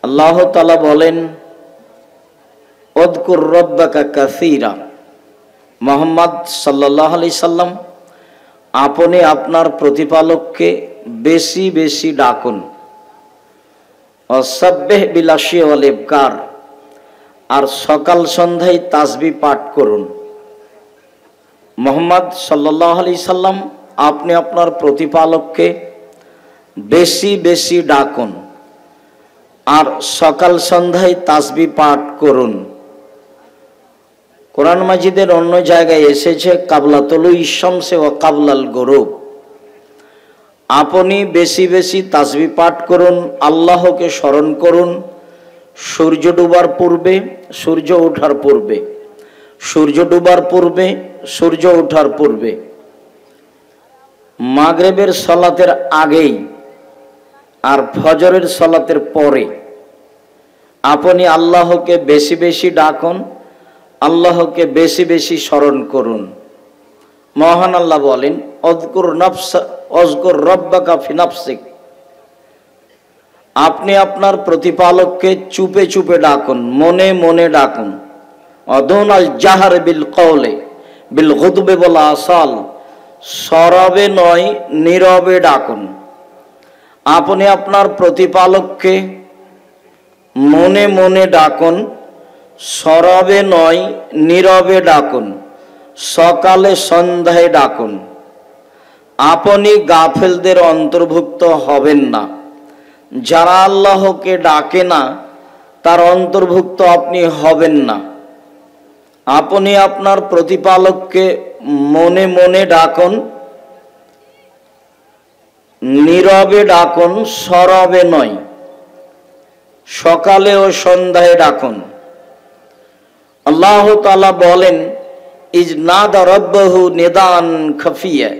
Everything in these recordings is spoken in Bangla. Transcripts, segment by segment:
আল্লাহ তাআলা বলেন, উযকুর রাব্বাকা কাসীরা। মুহাম্মদ সাল্লাল্লাহু আলাইহি সাল্লাম, আপনি আপনার প্রতিপালককে বেশি বেশি ডাকুন। ওয়াসাব্বিহ বিল আশি ওয়াল ইবকার, আর সকাল সন্ধ্যায় তাসবিহ পাঠ করুন। মুহাম্মদ সাল্লাল্লাহু আলাইহি সাল্লাম, আপনি আপনার প্রতিপালককে বেশি বেশি ডাকুন আর সকাল সন্ধ্যায় তাসবিহ পাঠ করুন। কোরআন মাজিদের অন্য জায়গায় এসেছে কাবলা তুলুই শামসি ওয়া কাবলাল গুরুব। আপনি বেশি বেশি তাসবিহ পাঠ করুন, আল্লাহকে স্মরণ করুন সূর্য ডুবার পূর্বে, সূর্য ওঠার পূর্বে, সূর্য ডুবার পূর্বে, সূর্য ওঠার পূর্বে, মাগরিবের সালাতের আগেই আর ফজরের সালাতের পরে আপনি আল্লাহকে বেশি বেশি ডাকুন, আল্লাহকে বেশি বেশি স্মরণ করুন। মহান আল্লাহ বলেন, উযকুর রাব্বাকা ফি নাফসিক, আপনি আপনার প্রতিপালককে চুপে চুপে ডাকুন, মনে মনে ডাকুন। অদুনাল জাহর বিল কওলে বিল গুদবে ওয়াল আসাল, সরবে নয় নীরবে ডাকুন। আপনি আপনার প্রতিপালককে মনে মনে ডাকুন, সরবে নয় নীরবে ডাকুন, সকালে সন্ধ্যায় ডাকুন। আপনি গাফেলদের অন্তর্ভুক্ত হবেন না। যারা আল্লাহকে ডাকে না তার অন্তর্ভুক্ত আপনি হবেন না। আপনি আপনার প্রতিপালককে মনে মনে ডাকুন, নীরবে ডাকুন, সরবে নয়, সকালে ও সন্ধ্যায় ডাকুন। আল্লাহ তাআলা বলেন, ইজনাদা রাব্বাহু নিদান খাফিয়া,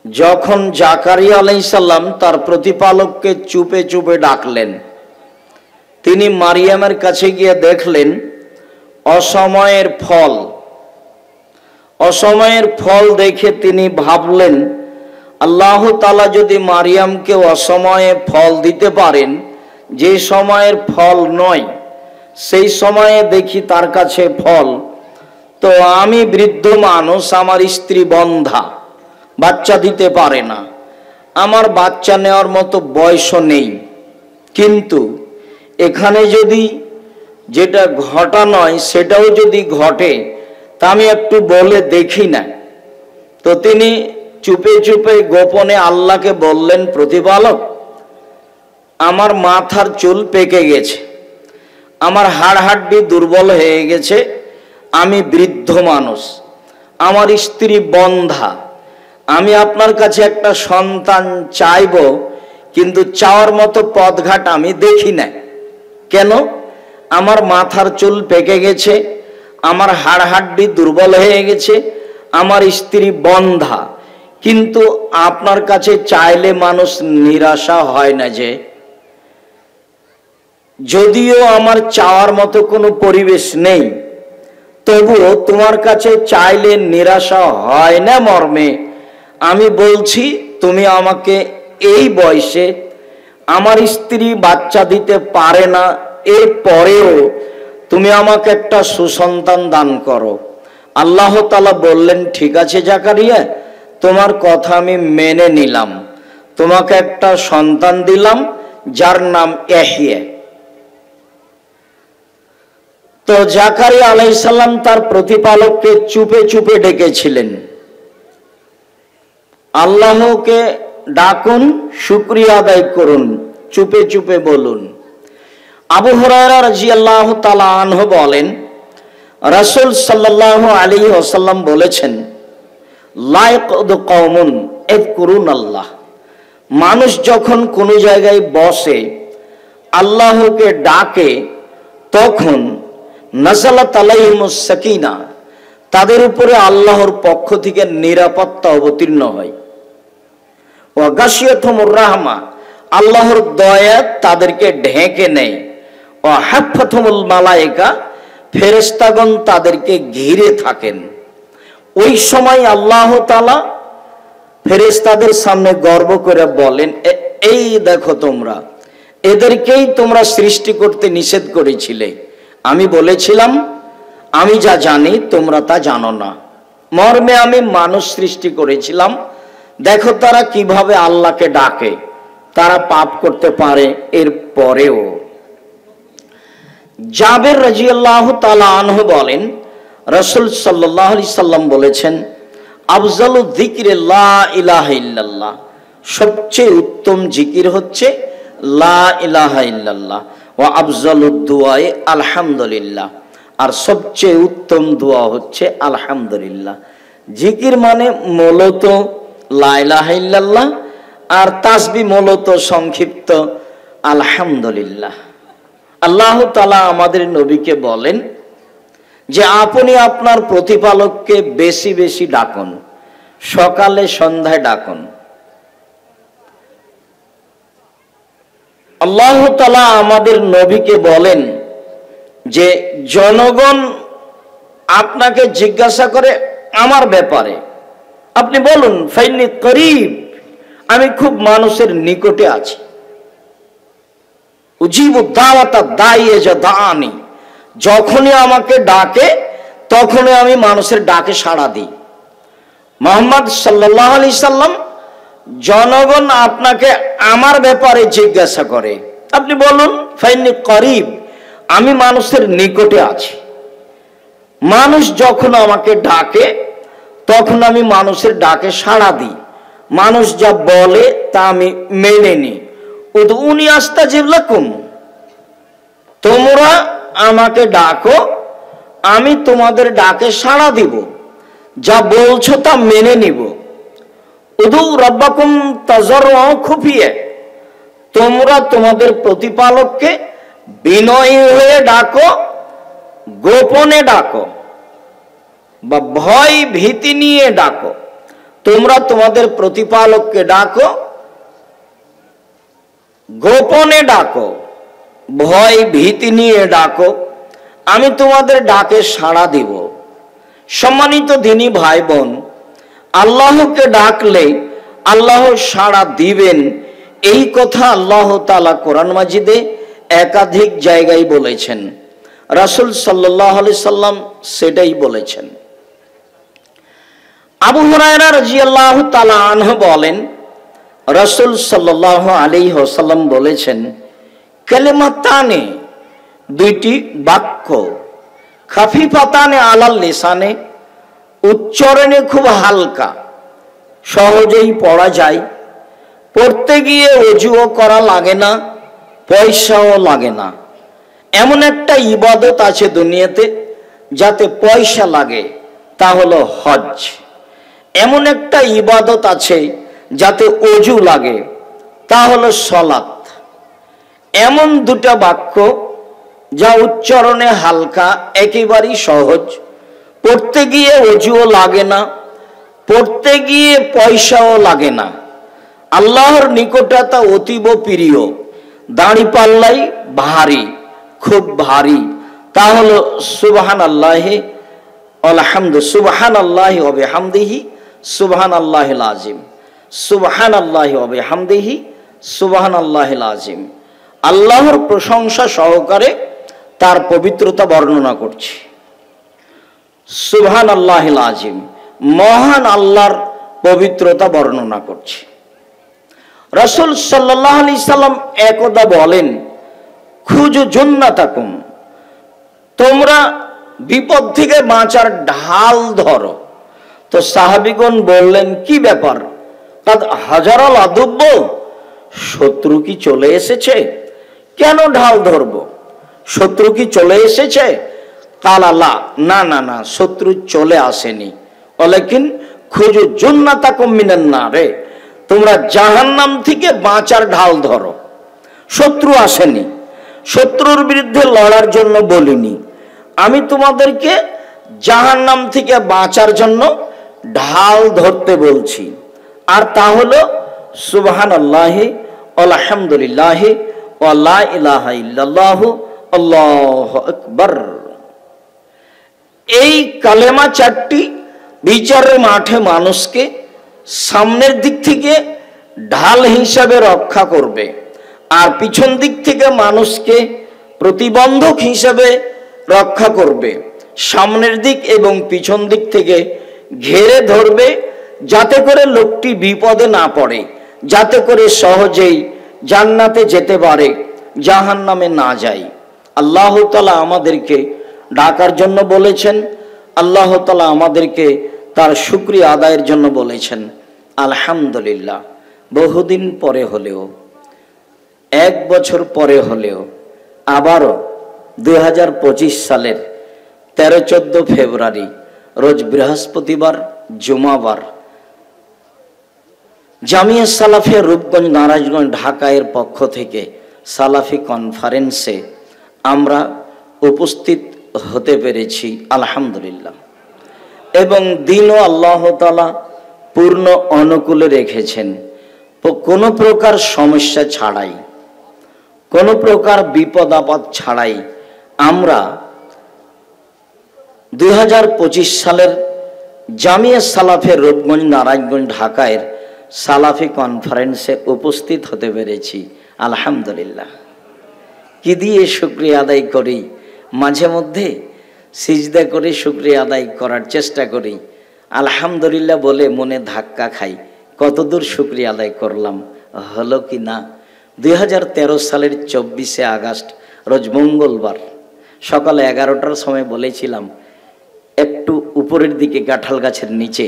যখন জাকারিয়া আলাইহিস সালাম তার প্রতিপালককে চুপে চুপে ডাকলেন, তিনি মারিয়ামের কাছে গিয়ে দেখলেন অসময়ের ফল। অসময়ের ফল দেখে তিনি ভাবলেন, আল্লাহ তাআলা যদি মারিয়ামকে অসময়ে ফল দিতে পারেন, যে সময়ের ফল নয় সেই সময়ে দেখি তার কাছে ফল, তো আমি বৃদ্ধ মানুষ, আমার স্ত্রী বন্ধা, বাচ্চা দিতে পারে না, আমার বাচ্চা নেওয়ার মতো বয়সও নেই, কিন্তু এখানে যদি যেটা ঘটা নয় সেটাও যদি ঘটে তা আমি একটু বলে দেখি না। তো তিনি চুপে চুপে গোপনে আল্লাহকে বললেন, প্রতিপালক, আমার মাথার চুল পেকে গেছে, আমার হাড় হাড্ডি দুর্বল হয়ে গেছে, আমি বৃদ্ধ মানুষ, আমার স্ত্রী বন্ধা, আমি আপনার কাছে একটা সন্তান চাইব, কিন্তু চাওয়ার মতো পথঘাট আমি দেখি না। কেন? আমার মাথার চুল পেকে গেছে, আমার হাড় হাড্ডি দুর্বল হয়ে গেছে, আমার স্ত্রী বন্ধা, কিন্তু আপনার কাছে চাইলে মানুষ নিরাশা হয় না যে? যদিও আমার চাওয়ার মতো কোনো পরিবেশ নেই, তবুও তোমার কাছে চাইলে নিরাশা হয় না মর্মে আমি বলছি, তুমি আমাকে এই বয়সে, আমার স্ত্রী বাচ্চা দিতে পারে না, এর পরেও তুমি আমাকে একটা সুসন্তান দান করো। আল্লাহ তাআলা বললেন, ঠিক আছে জাকারিয়া, তোমার কথা আমি মেনে নিলাম, তোমাকে একটা সন্তান দিলাম যার নাম ইয়াহইয়া। তো জাকারিয়া আলাইহিস সালাম তার প্রতিপালককে চুপে চুপে ডেকেছিলেন। আল্লাহকে ডাকুন, শুকরিয়া আদায় করুন, চুপে চুপে বলুন। আবু হুরায়রা রাদিয়াল্লাহু তাআলা আনহু বলেন, রাসূল সাল্লাল্লাহু আলাইহি ওয়াসাল্লাম বলেছেন, লা ইয়াকুদু কওমুন ইয়াযকুরুনাল্লাহ, মানুষ যখন কোনো জায়গায় বসে আল্লাহকে ডাকে তখন নাযালাত আলাইহিমুস সাকিনা, তাদের উপরে আল্লাহর পক্ষ থেকে নিরাপত্তা অবতীর্ণ হয়। ওয়া গাশিয়াতুমুর রাহমা, আল্লাহর দয়া তাদেরকে ঢেকে নেয়। ওয়া হাফাতুমুল মালায়েকা, ফেরেশতাগণ তাদেরকে ঘিরে থাকেন। ওই সময় আল্লাহ তাআলা ফেরেশতাদের সামনে গর্ব করে বলেন, এই দেখো তোমরা, এদেরকেই তোমরা সৃষ্টি করতে নিষেধ করেছিলে। আমি বলেছিলাম আমি যা জানি তোমরা তা জানো না। মর্মে আমি মানুষ সৃষ্টি করেছিলাম, দেখো তারা কিভাবে আল্লাহকে ডাকে, তারা পাপ করতে পারে এর পরেও। জাবের রাদিয়াল্লাহু তাআলা আনহু বলেন, রাসূল সাল্লাল্লাহু আলাইহি সাল্লাম বলেছেন, আফজালু যিকরি লা ইলাহা ইল্লাল্লাহ, সবচেয়ে উত্তম জিকির হচ্ছে লা ইলাহা ইল্লাল্লাহ, ওয়া আফজালুদ দুআয়ে আলহামদুলিল্লাহ, আর সবচেয়ে উত্তম দোয়া হচ্ছে আলহামদুলিল্লাহ। জিকির মানে মূলত লা ইলাহা ইল্লাল্লাহ, আর তাসবিহ মূলত সংক্ষিপ্ত আলহামদুলিল্লাহ। আল্লাহ তাআলা আমাদের নবীকে বলেন যে আপনি আপনার প্রতিপালককে বেশি বেশি ডাকুন, সকালে সন্ধ্যায় ডাকুন। আল্লাহ তাআলা আমাদের নবীকে বলেন যে জনগণ আপনাকে জিজ্ঞাসা করে আমার ব্যাপারে, আপনি বলুন ফাইন্নী করিব, আমি খুব মানুষের নিকটে আছি। উজিবু দাওয়াতা দাঈ ইযা দাআনি, যখনই আমাকে ডাকে তখনই আমি মানুষের ডাকে সাড়া দিই। মুহাম্মদ সাল্লাল্লাহু আলাইহি সাল্লাম, জনগণ আপনাকে আমার ব্যাপারে জিজ্ঞাসা করে, আপনি বলুন ফাইন্নী করিব, আমি মানুষের নিকটে আছি। মানুষ যখন আমাকে ডাকে তখন আমি মানুষের ডাকে সাড়া দিই, মানুষ যা বলে তা আমি মেনে নিই। উদউনি আস্তাজিব লাকুম, তোমরা আমাকে ডাকো, আমি তোমাদের ডাকে সাড়া দিব, যা বলছো তা মেনে নিব। উদু রাব্বাকুম তাজাররুআন খুফিয়া, তোমরা তোমাদের প্রতিপালককে বিনয়ী হয়ে ডাকো, গোপনে ডাকো বা ভয় ভীতি নিয়ে ডাকো। তোমরা তোমাদের প্রতিপালককে ডাকো, গোপনে ডাকো, ভয় ভীতি নিয়ে ডাকো, আমি তোমাদের ডাকে সাড়া দিব। সম্মানিত দিনী ভাই বোন, আল্লাহকে ডাকলে আল্লাহ সাড়া দিবেন, এই কথা আল্লাহ তাআলা কোরআন মাজিদে একাধিক জায়গায় বলেছেন। রাসূল সাল্লাল্লাহু আলাইহি সাল্লাম সেটাই বলেছেন। আবু হুরায়রা রাদিয়াল্লাহু তাআলা আনহু বলেন, রাসূল সাল্লাল্লাহু আলাইহি ওয়াসাল্লাম বলেছেন, কালিমাতানে, দুইটি বাক্য, খাফিফাতানে আলাল লিসানে, উচ্চারণে খুব হালকা, সহজেই পড়া যায়, পড়তে গিয়ে ওযুও করা লাগে না, পয়সাও লাগে না। এমন একটা ইবাদত আছে দুনিয়াতে যাতে পয়সা লাগে, তা হলো হজ। এমন একটা ইবাদত আছে যাতে ওযু লাগে, তা হলো সালাত। এমন দুটা বাক্য যা উচ্চারণে হালকা, একেবারেই সহজ, পড়তে গিয়ে ওযুও লাগে না, পড়তে গিয়ে পয়সাও লাগে না, আল্লাহর নিকটে তা অতীব প্রিয়, দাঁড়িপাল্লাই ভারী, খুব ভারী, তা হলো সুবহানাল্লাহি আলহামদু, সুবহানাল্লাহি ওয়া বিহামদিহি সুবহানাল্লাহিল আযীম, সুবহানাল্লাহি ওয়া বিহামদিহি সুবহানাল্লাহিল আযীম। আল্লাহর প্রশংসা সহকারে তার পবিত্রতা বর্ণনা করছি। সুবহানাল্লাহিল আযীম, মহান আল্লাহর পবিত্রতা বর্ণনা করছি। রাসূল সাল্লাল্লাহু আলাইহি সাল্লাম একদা বলেন, খুজু জান্নাতাকুম, তোমরা বিপদ থেকে বাঁচার ঢাল ধরো। তো সাহাবীগণ বললেন, কি ব্যাপার? কাদ হাজারাল আদুব্ব, শত্রু কি চলে এসেছে? কেন ঢাল ধরবো? শত্রু কি চলে এসেছে? কালালা, না না না, শত্রু চলে আসেনি। ওয়ালাকিন খুজু জান্নাতাকুম মিনান নারে, তোমরা জাহান্নাম থেকে বাঁচার ঢাল ধরো। শত্রু আসেনি, শত্রুর বিরুদ্ধে লড়ার জন্য বলিনি, আমি তোমাদেরকে জাহান্নাম থেকে বাঁচার জন্য ঢাল ধরতে বলছি। আর তা হলো সুবহানাল্লাহি আলহামদুলিল্লাহি ওয়া লা ইলাহা ইল্লাল্লাহু আল্লাহু আকবার। এই কালেমা চারটি বিচারের মাঠে মানুষকে সামনের দিক থেকে ঢাল হিসাবে রক্ষা করবে, আর পিছন দিক থেকে মানুষকে প্রতিবন্ধক হিসেবে রক্ষা করবে, সামনের দিক এবং পিছন দিক থেকে ঘেরে ধরবে, যাতে করে লোকটি বিপদে না পড়ে, যাতে করে সহজেই জান্নাতে যেতে পারে, জাহান্নামে না যায়। আল্লাহ তাআলা আমাদেরকে ডাকার জন্য বলেছেন, আল্লাহ তাআলা আমাদেরকে তার শুকরিয়া আদায়ের জন্য বলেছেন। আলহামদুলিল্লাহ, বহুদিন পরে হলেও, 1 বছর পরে হলেও আবারও 2025 সালের 13-14 ফেব্রুয়ারি রোজ বৃহস্পতিবার, জুমাবার, জামিয়া সালাফিয়া রূপগঞ্জ নারায়ণগঞ্জ ঢাকা এর পক্ষ থেকে সালাফি কনফারেন্সে আমরা উপস্থিত হতে পেরেছি আলহামদুলিল্লাহ। এবং দিনও আল্লাহ তাআলা পূর্ণ অনুকূলে রেখেছেন, কোনো প্রকার সমস্যা ছাড়াই, কোনো প্রকার বিপদ আপদ ছাড়াই আমরা 2025 সালের জামিয়া সালাফিয়া রূপগঞ্জ নারায়ণগঞ্জ ঢাকায় সালাফি কনফারেন্সে উপস্থিত হতে পেরেছি আলহামদুলিল্লাহ। কি দিয়ে শুকরিয়া আদায় করি, মাঝে মধ্যে সিজদা করে শুকরিয়া আদায় করার চেষ্টা করি, আলহামদুলিল্লাহ বলে মনে ধাক্কা খাই, কতদূর শুকরিয়া আদায় করলাম, হলো কি না। 2013 সালের 24শে আগস্ট রোজ মঙ্গলবার সকাল 11টার সময় বলেছিলাম, একটু উপরের দিকে কাঁঠাল গাছের নিচে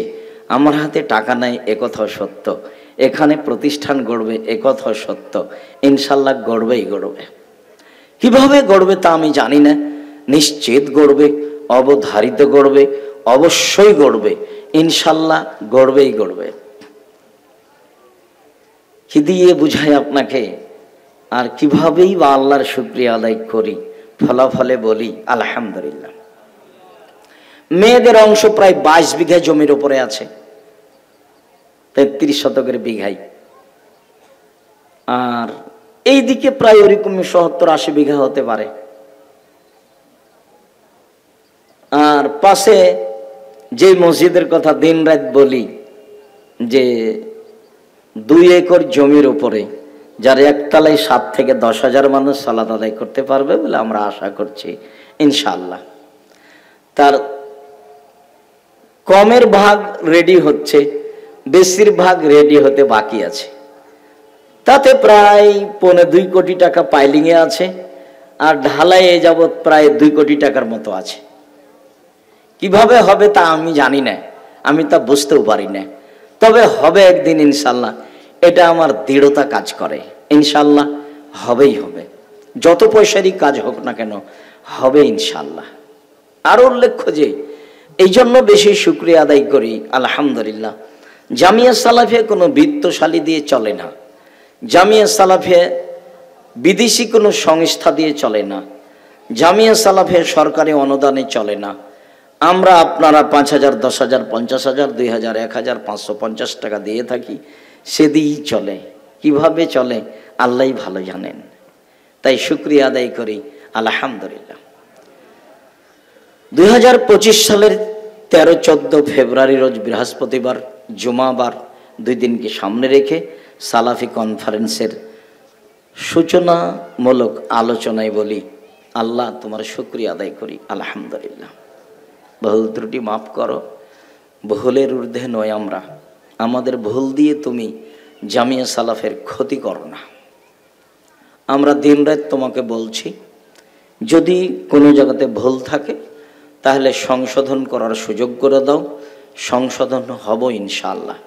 আমার হাতে টাকা নাই একথাও সত্য, এখানে প্রতিষ্ঠান গড়বে একথাও সত্য, ইনশাল্লাহ গড়বেই গড়বে। কিভাবে গড়বে তা আমি জানি না, নিশ্চিত গড়বে, অবধারিত গড়বে, অবশ্যই গড়বে, ইনশাল্লাহ গড়বেই গড়বে। কি দিয়ে বুঝাই আপনাকে, আর কিভাবেই বা আল্লাহর শুকরিয়া আদায় করি, ফলাফলে বলি আলহামদুলিল্লাহ। মেয়েদের অংশ প্রায় 22 বিঘা জমির উপরে আছে, 33 শতকের বিঘাই, আর এইদিকে প্রায় ওরকমই 70-80 বিঘা হতে পারে। আর পাশে যে মসজিদের কথা দিন রাত বলি, যে 2 একর জমির উপরে, যার একতলায় 7 থেকে 10 হাজার মানুষ সালাত আদায় করতে পারবে বলে আমরা আশা করছি ইনশাআল্লাহ। তার কমের ভাগ রেডি হচ্ছে, বেশিরভাগ রেডি হতে বাকি আছে। তাতে প্রায় 2.25 কোটি টাকা পাইলিংয়ে আছে, আর ঢালাইয়ে যাবৎ প্রায় 2 কোটি টাকার মতো আছে। কিভাবে হবে তা আমি জানি না, আমি তা বুঝতেও পারি না, তবে হবে একদিন ইনশাল্লাহ, এটা আমার দৃঢ়তা কাজ করে, ইনশাল্লাহ হবেই হবে, যত পয়সারই কাজ হোক না কেন হবে ইনশাল্লাহ। আর উল্লেখ্য যে এই জন্য বেশি শুকরিয়া আদায় করি আলহামদুলিল্লাহ, জামিয়া সালাফিয়া কোনো বিত্তশালী দিয়ে চলে না, জামিয়া সালাফিয়া বিদেশি কোনো সংস্থা দিয়ে চলে না, জামিয়া সালাফিয়া সরকারি অনুদানে চলে না। আমরা আপনারা 5,000, 10,000, 50,000, 2,000, 1,000, 550 টাকা দিয়ে থাকি, সে দিয়েই চলে। কিভাবে চলে আল্লাহই ভালো জানেন, তাই শুকরিয়া আদায় করি আলহামদুলিল্লাহ। 2025 সালের 13-14 ফেব্রুয়ারি রোজ বৃহস্পতিবার, জুমাবার, 2 দিনকে সামনে রেখে সালাফি কনফারেন্সের সূচনামূলক আলোচনায় বলি, আল্লাহ তোমার শুকরিয়া আদায় করি আলহামদুলিল্লাহ। ভুল ত্রুটি মাফ করো, ভুলের ঊর্ধ্বে নয় আমরা, আমাদের ভুল দিয়ে তুমি জামিয়া সালাফের ক্ষতি করো না। আমরা দিন রাত তোমাকে বলছি, যদি কোনো জায়গাতে ভুল থাকে তাহলে সংশোধন করার সুযোগ করে দাও, সংশোধন হব ইনশাআল্লাহ।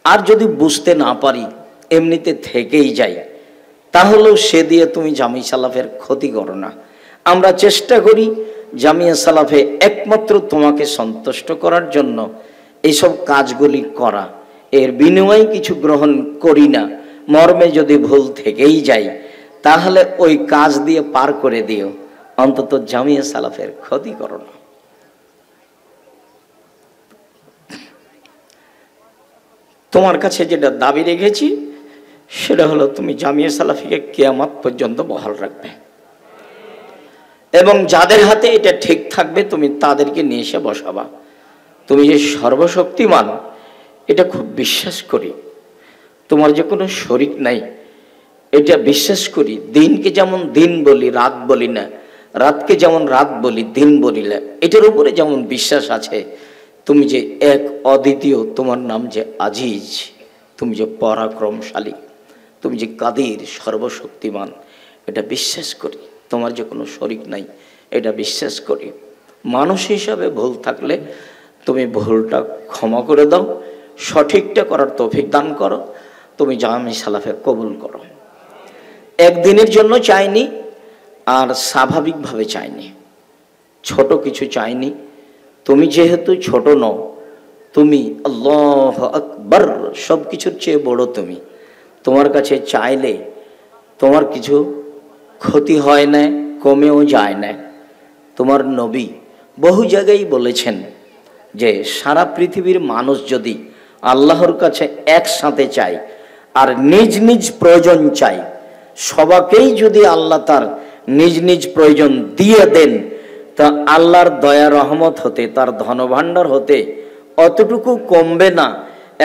আর যদি বুঝতে না পারি, এমনিতে থেকেই যাই, তাহলেও সে দিয়ে তুমি জামিয়া সালাফের ক্ষতি করো না। আমরা চেষ্টা করি জামিয়া সালাফে একমাত্র তোমাকে সন্তুষ্ট করার জন্য এইসব কাজগুলি করা, এর বিনিময়ে কিছু গ্রহণ করি না। মর্মে যদি ভুল থেকেই যাই তাহলে ওই কাজ দিয়ে পার করে দিও, অন্তত জামিয়া সালাফের ক্ষতি করো না। তোমার কাছে যেটা দাবি রেখেছি সেটা হলো তুমি জামিয়া সালাফিকে কিয়ামত পর্যন্ত বহাল রাখবে, এবং যাদের হাতে এটা ঠিক থাকবে তুমি তাদেরকে নিয়ে এসে বসাবা। তুমি যে সর্বশক্তিমান এটা খুব বিশ্বাস করি, তোমার যে কোনো শরিক নাই এটা বিশ্বাস করি। দিনকে যেমন দিন বলি, রাত বলি না, রাতকে যেমন রাত বলি, দিন বলি না, এটার উপরে যেমন বিশ্বাস আছে তুমি যে এক অদ্বিতীয়, তোমার নাম যে আজিজ, তুমি যে পরাক্রমশালী, তুমি যে কাদির সর্বশক্তিমান, এটা বিশ্বাস করি। তোমার যে কোনো শরিক নাই এটা বিশ্বাস করি। মানুষ হিসাবে ভুল থাকলে তুমি ভুলটা ক্ষমা করে দাও, সঠিকটা করার তৌফিক দান করো। তুমি জামি সালাফে কবুল করো। একদিনের জন্য চাইনি, আর স্বাভাবিকভাবে চাইনি, ছোট কিছু চাইনি। তুমি যেহেতু ছোট নও, তুমি আল্লাহ আকবার, সব কিছুর চেয়ে বড় তুমি। তোমার কাছে চাইলে তোমার কিছু ক্ষতি হয় না, কমেও যায় না। তোমার নবী বহু জায়গায় বলেছেন যে সারা পৃথিবীর মানুষ যদি আল্লাহর কাছে একসাথে চায় আর নিজ নিজ প্রয়োজন চায়, সবাকেই যদি আল্লাহ তার নিজ নিজ প্রয়োজন দিয়ে দেন, তা আল্লাহর দয়া রহমত হতে, তার ধনভাণ্ডার হতে অতটুকু কমবে না।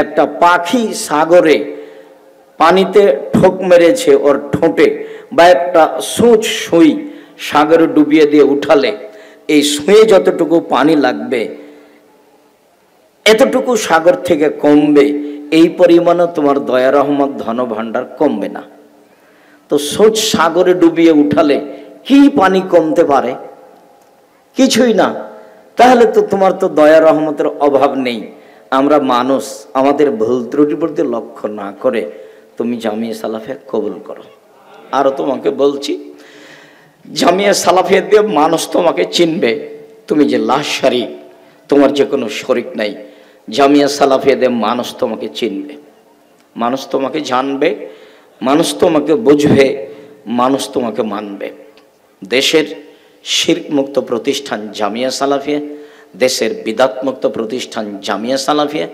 একটা পাখি সাগরে পানিতে ঠোক মেরেছে ওর ঠোঁটে, বা একটা সূচ সুই সাগরে ডুবিয়ে দিয়ে উঠালে এই সুঁয়ে যতটুকু পানি লাগবে এতটুকু সাগর থেকে কমবে, এই পরিমাণে তোমার দয়া রহমত ধনভাণ্ডার কমবে না। তো সূচ সাগরে ডুবিয়ে উঠালে কি পানি কমতে পারে? কিছুই না। তাহলে তো তোমার তো দয়া রহমতের অভাব নেই। আমরা মানুষ, আমাদের ভুল ত্রুটির প্রতি লক্ষ্য না করে তুমি জামিয়া সালাফিয়া কবুল করো। আরও তোমাকে বলছি, জামিয়া সালাফিয়া দিয়ে মানুষ তোমাকে চিনবে। তুমি যে লাশারি, তোমার যে কোনো শরিক নাই, জামিয়া সালাফিয়া দিয়ে মানুষ তোমাকে চিনবে, মানুষ তোমাকে জানবে, মানুষ তোমাকে বুঝবে, মানুষ তোমাকে মানবে। দেশের শিরক মুক্ত প্রতিষ্ঠান জামিয়া সালাফিয়া, দেশের বিদাত মুক্ত প্রতিষ্ঠান জামিয়া সালাফিয়া,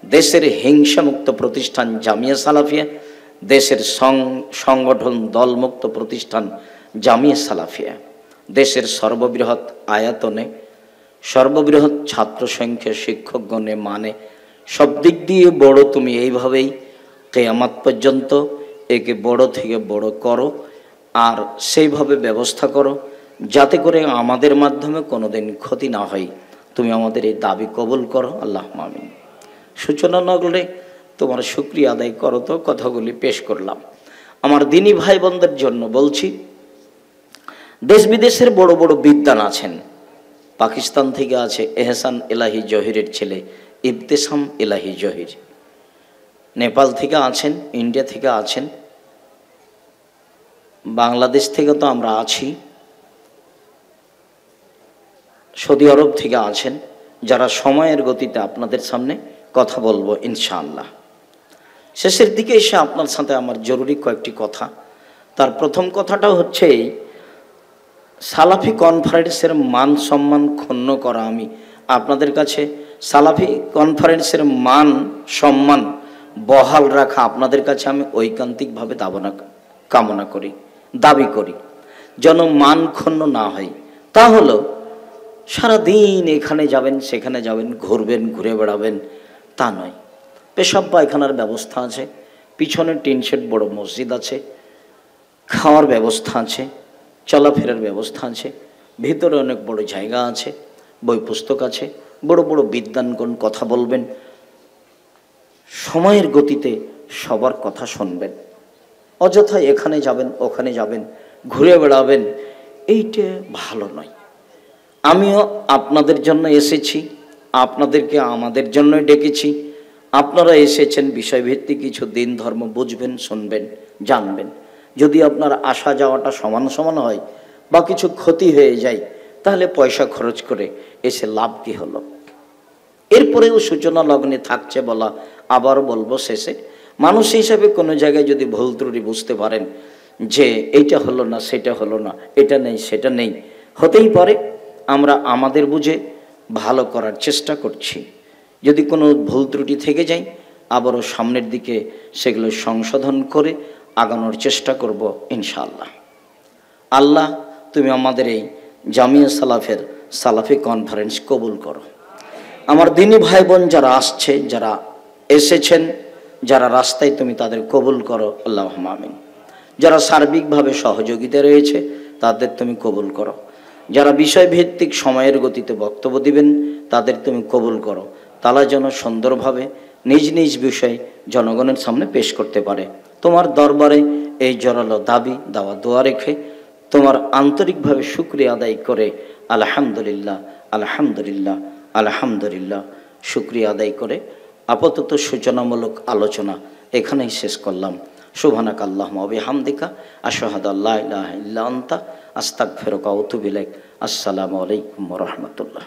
দেশের হিংসা মুক্ত প্রতিষ্ঠান জামিয়া সালাফিয়া, দেশের সংগঠন দলমুক্ত প্রতিষ্ঠান জামিয়া সালাফিয়া, দেশের সর্ববৃহৎ আয়তনে, সর্ববৃহৎ ছাত্র সংখ্যা, শিক্ষকগণে, মানে সব দিক দিয়ে বড় তুমি। এইভাবেই কিয়ামত পর্যন্ত একে বড় থেকে বড় করো, আর সেইভাবে ব্যবস্থা করো যাতে করে আমাদের মাধ্যমে কোনোদিন ক্ষতি না হয়। তুমি আমাদের এই দাবি কবুল করো, আল্লাহ আমিন। সূচনা নগরে তোমার শুকরিয়া আদায় করো। তো কথাগুলি পেশ করলাম। আমার দিনী ভাই বোনদের জন্য বলছি, দেশ বিদেশের বড় বড় বিদ্বান আছেন। পাকিস্তান থেকে আছে এহসান এলাহি জহিরের ছেলে ইবতেসাম এলাহি জহির, নেপাল থেকে আছেন, ইন্ডিয়া থেকে আছেন, বাংলাদেশ থেকে তো আমরা আছি, সৌদি আরব থেকে আছেন, যারা সময়ের গতিতে আপনাদের সামনে কথা বলবো ইনশাআল্লাহ। শেষের দিকে এসে আপনার সাথে আমার জরুরি কয়েকটি কথা। তার প্রথম কথাটা হচ্ছে, সালাফি কনফারেন্সের মান সম্মান ক্ষুণ্ণ করা। আমি আপনাদের কাছে সালাফি কনফারেন্সের মান সম্মান বহাল রাখা আপনাদের কাছে আমি ঐকান্তিকভাবে কামনা করি, দাবি করি, যেন মান ক্ষুণ্ণ না হয়। তা হলো সারাদিন এখানে যাবেন সেখানে যাবেন, ঘুরবেন, ঘুরে বেড়াবেন, তা নয়। পেশাব পায়খানার ব্যবস্থা আছে, পিছনে টিন শেড বড় মসজিদ আছে, খাওয়ার ব্যবস্থা আছে, চলাফেরার ব্যবস্থা আছে, ভিতরে অনেক বড় জায়গা আছে, বই পুস্তক আছে, বড় বড় বিদ্বানগণ কথা বলবেন। সময়ের গতিতে সবার কথা শুনবেন। অযথা এখানে যাবেন ওখানে যাবেন, ঘুরে বেড়াবেন, এইটা ভালো নয়। আমিও আপনাদের জন্য এসেছি, আপনাদেরকে আমাদের জন্যই ডেকেছি। আপনারা এসেছেন বিষয়ভিত্তিক কিছু দিন ধর্ম বুঝবেন, শুনবেন, জানবেন। যদি আপনার আসা যাওয়াটা সমান সমান হয় বা কিছু ক্ষতি হয়ে যায়, তাহলে পয়সা খরচ করে এসে লাভ কি হলো? এরপরেও সূচনা লগ্নে থাকছে বলা, আবার বলবো শেষে, মানুষ হিসাবে কোনো জায়গায় যদি ভুল ত্রুটি বুঝতে পারেন যে এইটা হলো না, সেটা হলো না, এটা নেই সেটা নেই, হতেই পারে। আমরা আমাদের বুঝে ভালো করার চেষ্টা করছি। যদি কোনো ভুল ত্রুটি থেকে যায়, আবারও সামনের দিকে সেগুলো সংশোধন করে আগানোর চেষ্টা করব ইনশাআল্লাহ। আল্লাহ তুমি আমাদের এই জামিয়া সালাফের সালাফি কনফারেন্স কবুল করো। আমার দিনী ভাই বোন যারা আসছে, যারা এসেছেন, যারা রাস্তায়, তুমি তাদের কবুল করো, আল্লাহুম্মা আমিন। যারা সার্বিকভাবে সহযোগিতা রয়েছে তাদের তুমি কবুল করো। যারা বিষয়ভিত্তিক সময়ের গতিতে বক্তব্য দিবেন তাদের তুমি কবুল করো। তারা যেন সুন্দরভাবে নিজ নিজ বিষয় জনগণের সামনে পেশ করতে পারে। তোমার দরবারে এই জোরালো দাবি দাওয়া দোয়া রেখে তোমার আন্তরিকভাবে শুকরিয়া আদায় করে আলহামদুলিল্লাহ আলহামদুলিল্লাহ আলহামদুলিল্লাহ শুকরিয়া আদায় করে আপাতত সূচনামূলক আলোচনা এখানেই শেষ করলাম। সুবহানাকা আল্লাহুম্মা ওয়া বিহামদিকা আশহাদু আল্লা ইলাহা ইল্লা আনতা আস্তাগফিরুকা ওয়া আতুবু ইলাইক। আসসালামু আলাইকুম ওয়া রাহমাতুল্লাহ।